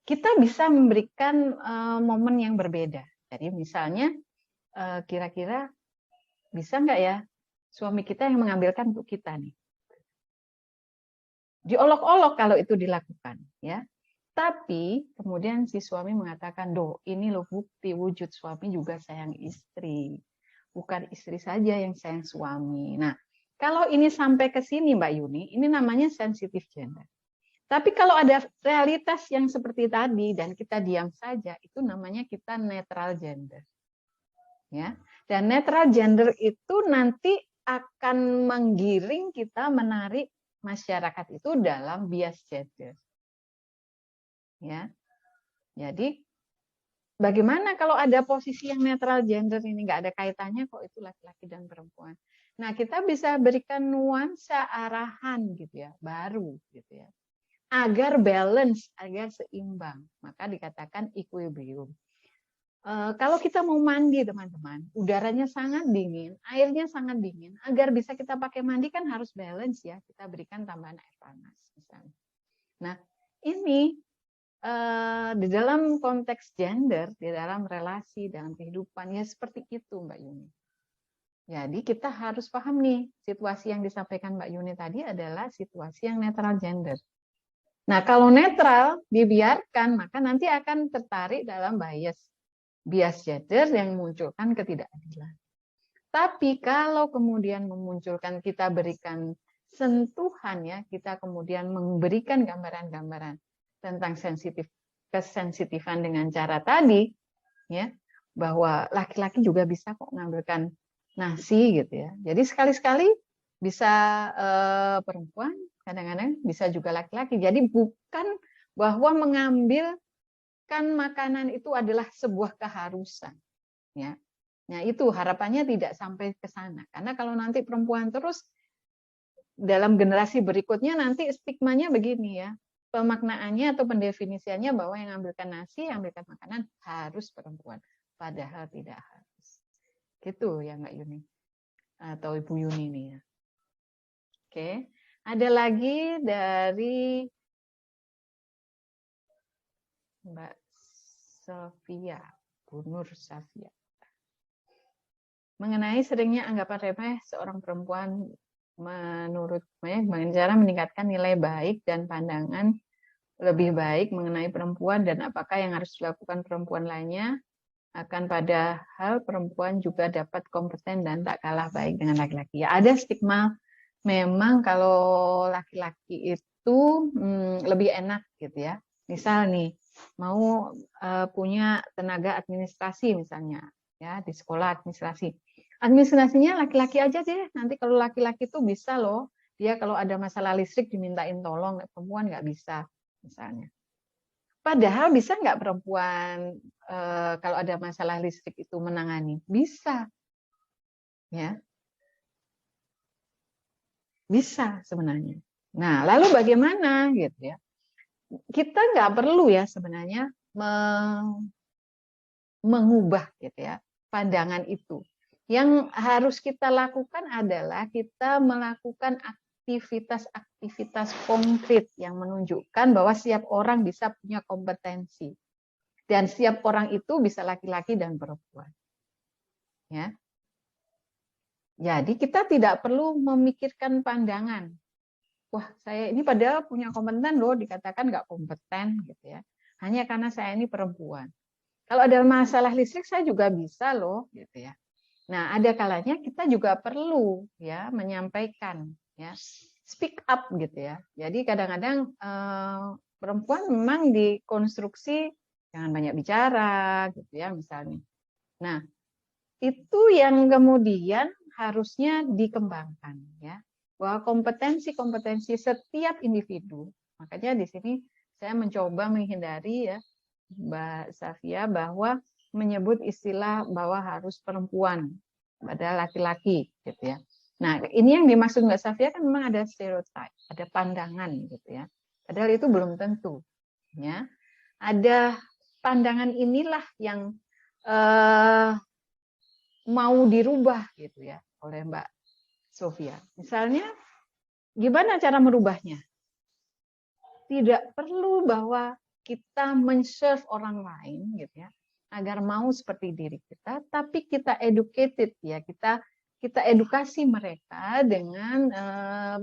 Speaker 1: kita bisa memberikan momen yang berbeda. Jadi misalnya kira-kira bisa nggak ya suami kita yang mengambilkan untuk kita nih? Diolok-olok kalau itu dilakukan, ya. Tapi kemudian si suami mengatakan, "Doh, ini loh bukti wujud suami juga sayang istri. Bukan istri saja yang sayang suami." Nah, kalau ini sampai ke sini Mbak Yuni, ini namanya sensitive gender. Tapi kalau ada realitas yang seperti tadi dan kita diam saja, itu namanya kita netral gender. Ya. Dan netral gender itu nanti akan menggiring kita menarik masyarakat itu dalam bias gender. Ya. Jadi bagaimana kalau ada posisi yang netral gender ini nggak ada kaitannya kok itu laki-laki dan perempuan. Nah, kita bisa berikan nuansa arahan gitu ya, baru gitu ya. Agar balance, agar seimbang. Maka dikatakan equilibrium. Kalau kita mau mandi teman-teman, udaranya sangat dingin, airnya sangat dingin, agar bisa kita pakai mandi kan harus balance ya, kita berikan tambahan air panas misalnya. Nah, ini di dalam konteks gender, di dalam relasi, dalam kehidupan, ya seperti itu Mbak Yuni. Jadi kita harus paham nih, situasi yang disampaikan Mbak Yuni tadi adalah situasi yang netral gender. Nah, kalau netral dibiarkan, maka nanti akan tertarik dalam bias gender yang memunculkan ketidakadilan. Tapi kalau kemudian memunculkan, kita berikan sentuhan ya, kita kemudian memberikan gambaran-gambaran tentang kesensitifan dengan cara tadi, ya, bahwa laki-laki juga bisa kok mengambilkan nasi gitu ya. Jadi sekali-sekali bisa perempuan, kadang-kadang bisa juga laki-laki. Jadi bukan bahwa mengambilkan makanan itu adalah sebuah keharusan, ya. Nah itu harapannya tidak sampai ke sana. Karena kalau nanti perempuan terus dalam generasi berikutnya nanti stigmanya begini ya. Pemaknaannya atau pendefinisiannya bahwa yang ambilkan nasi, yang ambilkan makanan harus perempuan. Padahal tidak harus. Gitu ya Mbak Yuni. Atau Ibu Yuni nih ya. Oke. Ada lagi dari Mbak Sofia, Bu Nur Safia. Mengenai seringnya anggapan remeh seorang perempuan menurut bagaimana cara meningkatkan nilai baik dan pandangan lebih baik mengenai perempuan dan apakah yang harus dilakukan perempuan lainnya akan pada hal perempuan juga dapat kompeten dan tak kalah baik dengan laki-laki. Ya, ada stigma memang kalau laki-laki itu lebih enak gitu ya. Misal nih mau punya tenaga administrasi misalnya ya di sekolah administrasi. Administrasinya laki-laki aja deh. Nanti kalau laki-laki tuh bisa loh. Dia kalau ada masalah listrik dimintain tolong, perempuan nggak bisa misalnya. Padahal bisa nggak perempuan kalau ada masalah listrik itu menangani? Bisa, ya, bisa sebenarnya. Nah, lalu bagaimana gitu ya? Kita nggak perlu ya sebenarnya mengubah gitu ya pandangan itu. Yang harus kita lakukan adalah kita melakukan aktivitas-aktivitas konkret yang menunjukkan bahwa setiap orang bisa punya kompetensi. Dan setiap orang itu bisa laki-laki dan perempuan. Ya. Jadi kita tidak perlu memikirkan pandangan. Wah, saya ini padahal punya kompeten loh, dikatakan nggak kompeten gitu ya. Hanya karena saya ini perempuan. Kalau ada masalah listrik saya juga bisa loh gitu ya. Nah, ada kalanya kita juga perlu ya menyampaikan ya, speak up gitu ya. Jadi kadang-kadang perempuan memang dikonstruksi jangan banyak bicara gitu ya misalnya. Nah, itu yang kemudian harusnya dikembangkan ya. Bahwa kompetensi-kompetensi setiap individu, makanya di sini saya mencoba menghindari ya Mbak Safia bahwa menyebut istilah bahwa harus perempuan pada laki-laki gitu ya. Nah, ini yang dimaksud Mbak Safia kan memang ada stereotip, ada pandangan gitu ya. Padahal itu belum tentu ya. Ada pandangan inilah yang mau dirubah gitu ya oleh Mbak Sofia. Misalnya gimana cara merubahnya? Tidak perlu bahwa kita men-serve orang lain gitu ya agar mau seperti diri kita, tapi kita educated ya, kita edukasi mereka dengan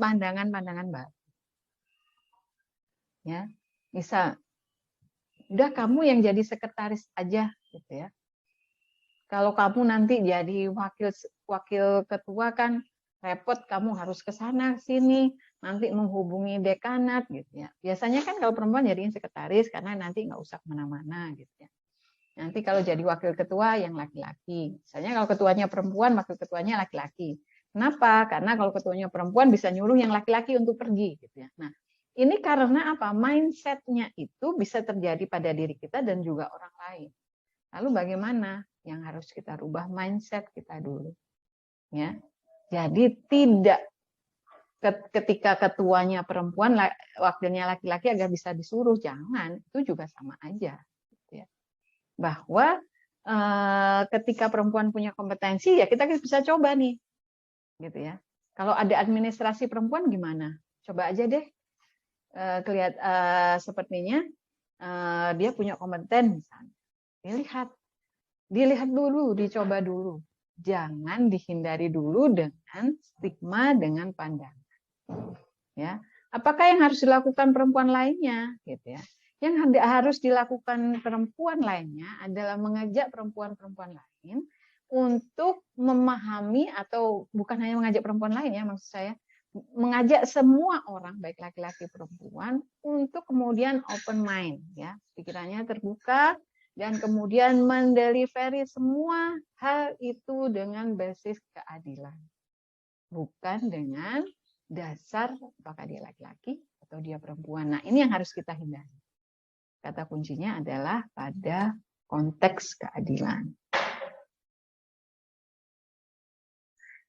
Speaker 1: pandangan-pandangan baru. Ya. Misal udah kamu yang jadi sekretaris aja gitu ya. Kalau kamu nanti jadi wakil ketua kan repot, kamu harus ke sana sini, nanti menghubungi dekanat gitu ya. Biasanya kan kalau perempuan jadiin sekretaris karena nanti nggak usah kemana-mana gitu ya. Nanti kalau jadi wakil ketua yang laki-laki. Misalnya kalau ketuanya perempuan, wakil ketuanya laki-laki. Kenapa? Karena kalau ketuanya perempuan bisa nyuruh yang laki-laki untuk pergi gitu ya. Nah, ini karena apa? Mindset-nya itu bisa terjadi pada diri kita dan juga orang lain. Lalu bagaimana? Yang harus kita rubah mindset kita dulu. Ya. Jadi tidak ketika ketuanya perempuan, wakilnya laki-laki agar bisa disuruh, jangan, itu juga sama aja. Gitu ya. Bahwa ketika perempuan punya kompetensi, ya kita bisa coba nih, gitu ya. Kalau ada administrasi perempuan gimana? Coba aja deh, sepertinya dia punya kompeten misalnya. Dilihat dulu, dicoba dulu. Jangan dihindari dulu dengan stigma, dengan pandangan. Ya, apakah yang harus dilakukan perempuan lainnya? Gitu ya. Yang harus dilakukan perempuan lainnya adalah mengajak perempuan-perempuan lain untuk memahami, atau bukan hanya mengajak perempuan lain ya, maksud saya mengajak semua orang baik laki-laki perempuan untuk kemudian open mind ya, pikirannya terbuka, dan kemudian mendelivery semua hal itu dengan basis keadilan. Bukan dengan dasar apakah dia laki-laki atau dia perempuan. Nah, ini yang harus kita hindari. Kata kuncinya adalah pada konteks keadilan.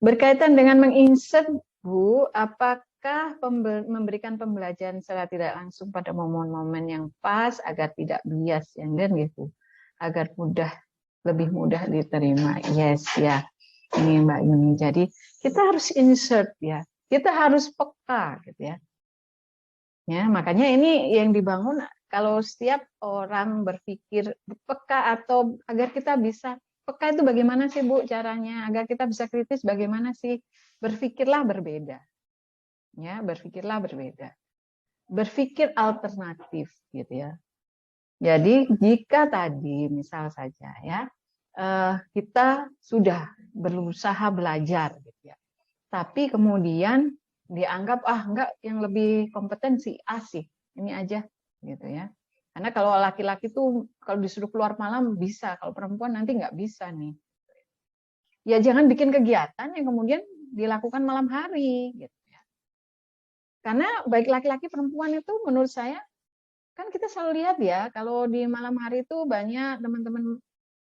Speaker 1: Berkaitan dengan menginsert, Bu, apakah memberikan pembelajaran secara tidak langsung pada momen-momen yang pas agar tidak bias, yang dan gitu, agar lebih mudah diterima. Yes ya, ini Mbak Yuni. Jadi kita harus insert ya, kita harus peka gitu ya. Ya, makanya ini yang dibangun kalau setiap orang berpikir peka, atau agar kita bisa peka itu bagaimana sih Bu caranya agar kita bisa kritis, bagaimana sih? Berpikirlah berbeda. Ya, berpikirlah berbeda. Berpikir alternatif gitu ya. Jadi jika tadi misal saja ya kita sudah berusaha belajar gitu ya, tapi kemudian dianggap enggak, yang lebih kompeten si A sih, ini aja gitu ya. Karena kalau laki-laki tuh kalau disuruh keluar malam bisa, kalau perempuan nanti nggak bisa nih. Ya jangan bikin kegiatan yang kemudian dilakukan malam hari gitu ya. Karena baik laki-laki perempuan itu menurut saya kan kita selalu lihat ya, kalau di malam hari itu banyak teman-teman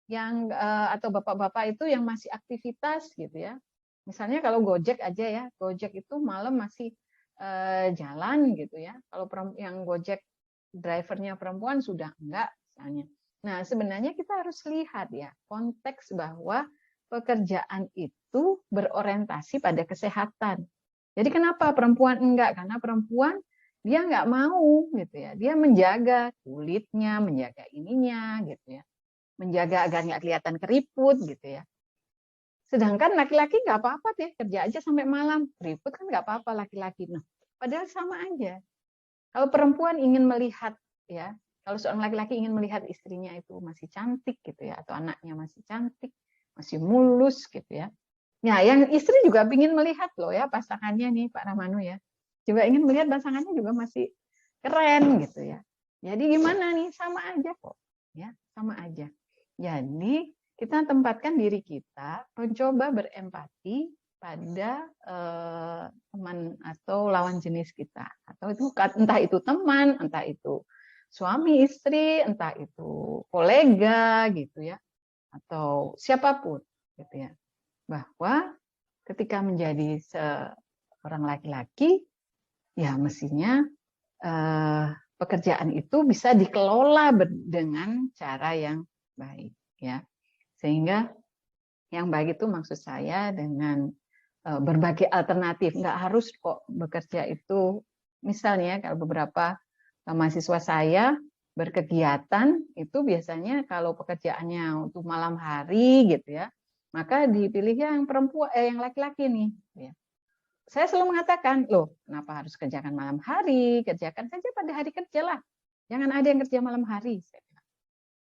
Speaker 1: yang atau bapak-bapak itu yang masih aktivitas gitu ya. Misalnya kalau Gojek aja ya, Gojek itu malam masih jalan gitu ya. Kalau yang Gojek drivernya perempuan sudah enggak misalnya. Nah, sebenarnya kita harus lihat ya konteks bahwa pekerjaan itu berorientasi pada kesehatan. Jadi kenapa perempuan enggak? Karena perempuan dia nggak mau gitu ya, dia menjaga kulitnya, menjaga ininya gitu ya, menjaga agar nggak kelihatan keriput gitu ya. Sedangkan laki-laki nggak apa-apa deh, kerja aja sampai malam, keriput kan nggak apa-apa laki-laki. Nah, padahal sama aja. Kalau perempuan ingin melihat ya, kalau seorang laki-laki ingin melihat istrinya itu masih cantik gitu ya, atau anaknya masih cantik, masih mulus gitu ya. Nah, yang istri juga ingin melihat loh ya pasangannya nih Pak Rahmanu ya. Juga ingin melihat pasangannya juga masih keren gitu ya. Jadi gimana nih? Sama aja kok. Ya, sama aja. Jadi kita tempatkan diri kita mencoba berempati pada teman atau lawan jenis kita. Atau itu entah itu teman, entah itu suami istri, entah itu kolega gitu ya, atau siapapun gitu ya, bahwa ketika menjadi seorang laki-laki ya mestinya pekerjaan itu bisa dikelola dengan cara yang baik ya, sehingga yang baik itu maksud saya dengan berbagai alternatif, nggak harus kok bekerja itu, misalnya kalau beberapa mahasiswa saya berkegiatan itu biasanya kalau pekerjaannya untuk malam hari gitu ya, maka dipilih yang perempuan, yang laki-laki nih. Ya. Saya selalu mengatakan, loh, kenapa harus kerjakan malam hari? Kerjakan saja pada hari kerja lah. Jangan ada yang kerja malam hari.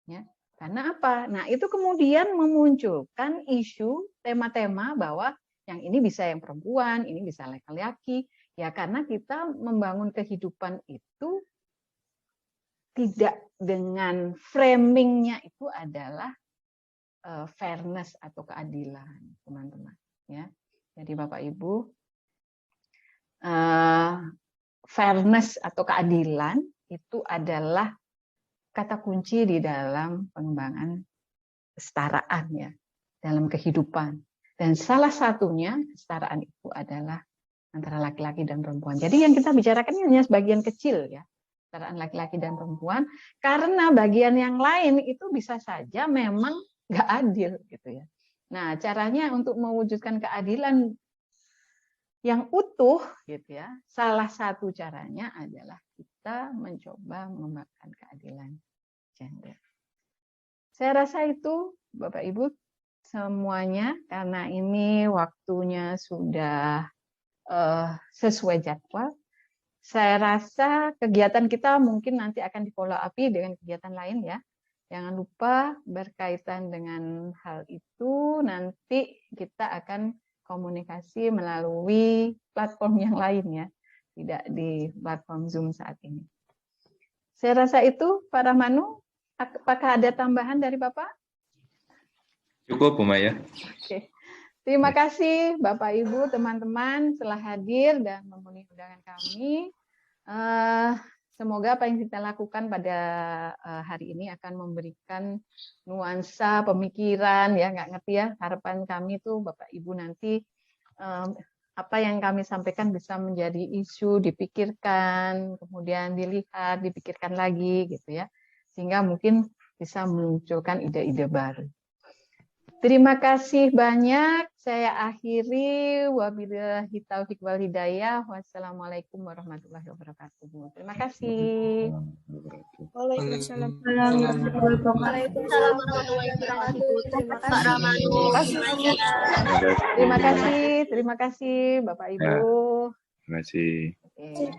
Speaker 1: Ya. Karena apa? Nah, itu kemudian memunculkan isu tema-tema bahwa yang ini bisa yang perempuan, ini bisa laki-laki. Ya, karena kita membangun kehidupan itu tidak dengan framingnya itu adalah fairness atau keadilan, teman-teman. Ya, jadi Bapak Ibu, fairness atau keadilan itu adalah kata kunci di dalam pengembangan kesetaraan ya dalam kehidupan. Dan salah satunya kesetaraan itu adalah antara laki-laki dan perempuan. Jadi yang kita bicarakan ini hanya sebagian kecil ya, kesetaraan laki-laki dan perempuan, karena bagian yang lain itu bisa saja memang nggak adil gitu ya. Nah, caranya untuk mewujudkan keadilan yang utuh gitu ya, salah satu caranya adalah kita mencoba mengembangkan keadilan gender. Saya rasa itu Bapak Ibu semuanya, karena ini waktunya sudah sesuai jadwal. Saya rasa kegiatan kita mungkin nanti akan di-follow up dengan kegiatan lain ya. Jangan lupa berkaitan dengan hal itu, nanti kita akan komunikasi melalui platform yang lain ya, tidak di platform Zoom saat ini. Saya rasa itu, Pak Rahmanu. Apakah ada tambahan dari Bapak?
Speaker 2: Cukup, Bu Maya.
Speaker 1: Oke. Terima kasih Bapak Ibu, teman-teman telah hadir dan memenuhi undangan kami. Semoga apa yang kita lakukan pada hari ini akan memberikan nuansa pemikiran ya, nggak ngerti ya, harapan kami tuh Bapak Ibu nanti apa yang kami sampaikan bisa menjadi isu, dipikirkan, kemudian dilihat, dipikirkan lagi gitu ya, sehingga mungkin bisa memunculkan ide-ide baru. Terima kasih banyak. Saya akhiri. Wabillahi taufiq wal hidayah. Wassalamualaikum warahmatullahi wabarakatuh. Terima kasih.
Speaker 3: Waalaikumsalam.
Speaker 4: Waalaikumsalam warahmatullahi wabarakatuh. Terima kasih.
Speaker 1: Terima kasih. Terima kasih Bapak Ibu.
Speaker 2: Terima kasih.
Speaker 1: Oke.